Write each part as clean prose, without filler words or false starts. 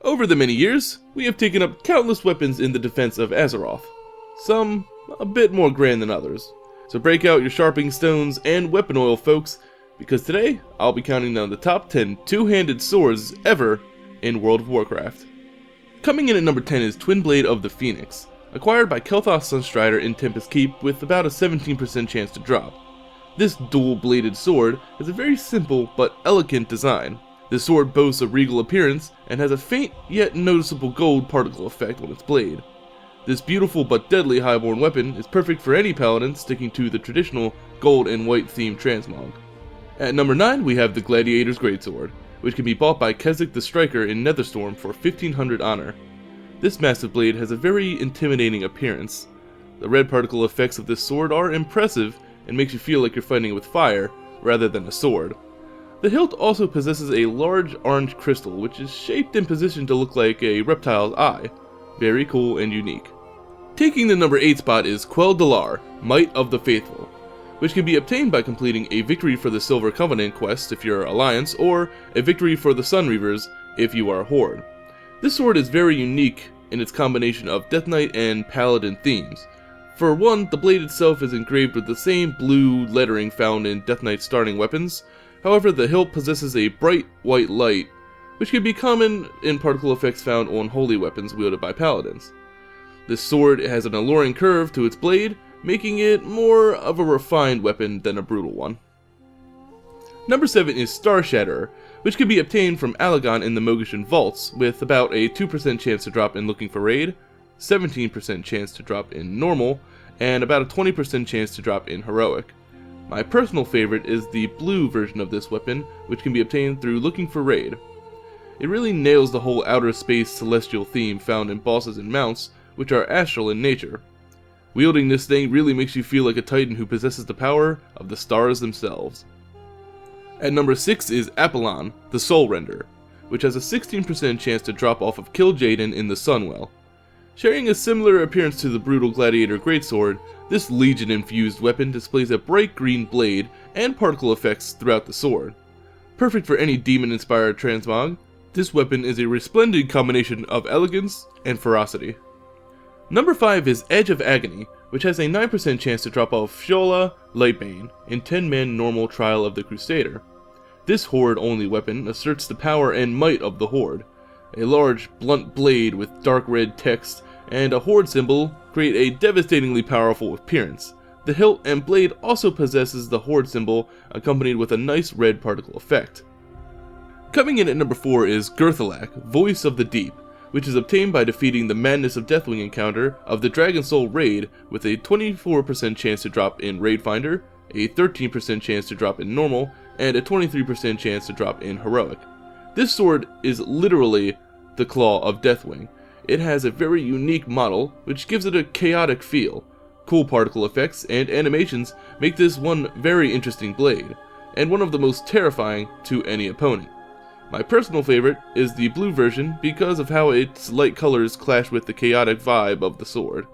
Over the many years, we have taken up countless weapons in the defense of Azeroth. Some a bit more grand than others. So break out your sharpening stones and weapon oil, folks, because today I'll be counting down the top 10 two-handed swords ever in World of Warcraft. Coming in at number 10 is Twin Blade of the Pheonix, acquired by Kel'Thas Sunstrider in Tempest Keep with about a 17% chance to drop. This dual-bladed sword has a very simple but elegant design. The sword boasts a regal appearance and has a faint yet noticeable gold particle effect on its blade. This beautiful but deadly highborn weapon is perfect for any paladin sticking to the traditional gold and white themed transmog. At number 9 we have the Gladiators Greatsword, which can be bought by Keswick the Striker in Netherstorm for 1500 honor. This massive blade has a very intimidating appearance. The red particle effects of this sword are impressive and makes you feel like you're fighting with fire rather than a sword. The hilt also possesses a large orange crystal which is shaped and positioned to look like a reptile's eye. Very cool and unique. Taking the number 8 spot is Quel'delar, Might of the Faithful, which can be obtained by completing a Victory for the Silver Covenant quest if you're Alliance, or a Victory for the Sunreavers if you are Horde. This sword is very unique in its combination of Death Knight and Paladin themes. For one, the blade itself is engraved with the same blue lettering found in Death Knight's starting weapons. However, the hilt possesses a bright white light, which can be common in particle effects found on holy weapons wielded by paladins. This sword has an alluring curve to its blade, making it more of a refined weapon than a brutal one. Number 7 is Starshatterer, which can be obtained from Alagon in the Mogishan Vaults, with about a 2% chance to drop in Looking for Raid, 17% chance to drop in Normal, and about a 20% chance to drop in Heroic. My personal favorite is the blue version of this weapon, which can be obtained through Looking for Raid. It really nails the whole outer space celestial theme found in bosses and mounts, which are astral in nature. Wielding this thing really makes you feel like a titan who possesses the power of the stars themselves. At number 6 is Apolyon, the Soul Render, which has a 16% chance to drop off of Kil'jaeden in the Sunwell. Sharing a similar appearance to the brutal Gladiator Greatsword, this Legion-infused weapon displays a bright green blade and particle effects throughout the sword. Perfect for any demon-inspired transmog, this weapon is a resplendent combination of elegance and ferocity. Number 5 is Edge of Agony, which has a 9% chance to drop off Shola Lightbane in 10-man normal Trial of the Crusader. This Horde-only weapon asserts the power and might of the Horde. A large, blunt blade with dark red text and a Horde symbol create a devastatingly powerful appearance. The hilt and blade also possesses the Horde symbol accompanied with a nice red particle effect. Coming in at number 4 is Gurthalak, Voice of the Deep, which is obtained by defeating the Madness of Deathwing encounter of the Dragon Soul raid with a 24% chance to drop in Raid Finder, a 13% chance to drop in Normal, and a 23% chance to drop in Heroic. This sword is literally the Claw of Deathwing. It has a very unique model, which gives it a chaotic feel. Cool particle effects and animations make this one very interesting blade, and one of the most terrifying to any opponent. My personal favorite is the blue version because of how its light colors clash with the chaotic vibe of the sword.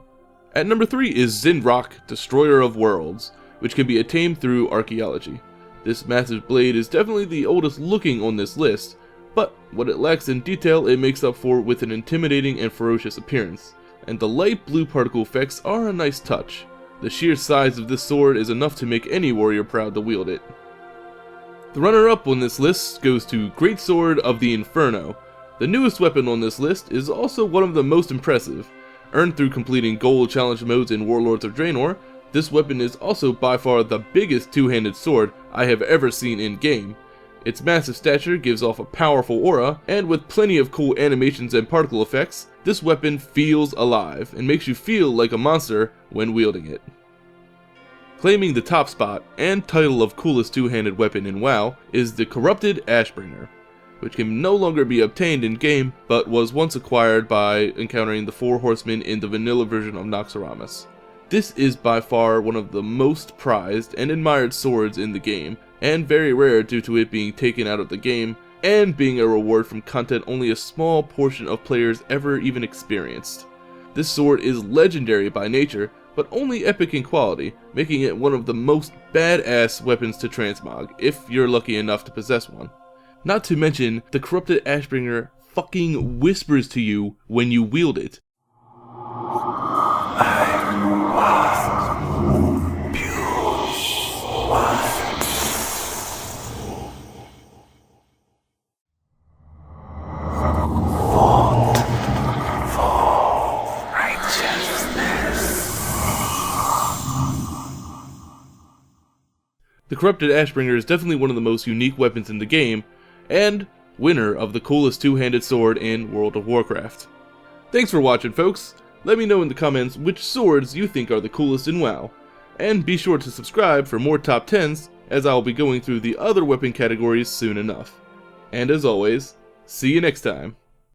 At number 3 is Zin'rokh, Destroyer of Worlds, which can be attained through archaeology. This massive blade is definitely the oldest looking on this list, but what it lacks in detail it makes up for with an intimidating and ferocious appearance, and the light blue particle effects are a nice touch. The sheer size of this sword is enough to make any warrior proud to wield it. The runner-up on this list goes to Greatsword of the Inferno. The newest weapon on this list is also one of the most impressive. Earned through completing gold challenge modes in Warlords of Draenor, this weapon is also by far the biggest two-handed sword I have ever seen in-game. Its massive stature gives off a powerful aura, and with plenty of cool animations and particle effects, this weapon feels alive and makes you feel like a monster when wielding it. Claiming the top spot and title of coolest two-handed weapon in WoW is the Corrupted Ashbringer, which can no longer be obtained in-game but was once acquired by encountering the 4 horsemen in the vanilla version of Naxxramas. This is by far one of the most prized and admired swords in the game, and very rare due to it being taken out of the game and being a reward from content only a small portion of players ever even experienced. This sword is legendary by nature, but only epic in quality, making it one of the most badass weapons to transmog, if you're lucky enough to possess one. Not to mention, the Corrupted Ashbringer fucking whispers to you when you wield it. The Corrupted Ashbringer is definitely one of the most unique weapons in the game, and winner of the coolest two-handed sword in World of Warcraft. Thanks for watching, folks. Let me know in the comments which swords you think are the coolest in WoW, and be sure to subscribe for more top 10s, as I'll be going through the other weapon categories soon enough. And as always, see you next time.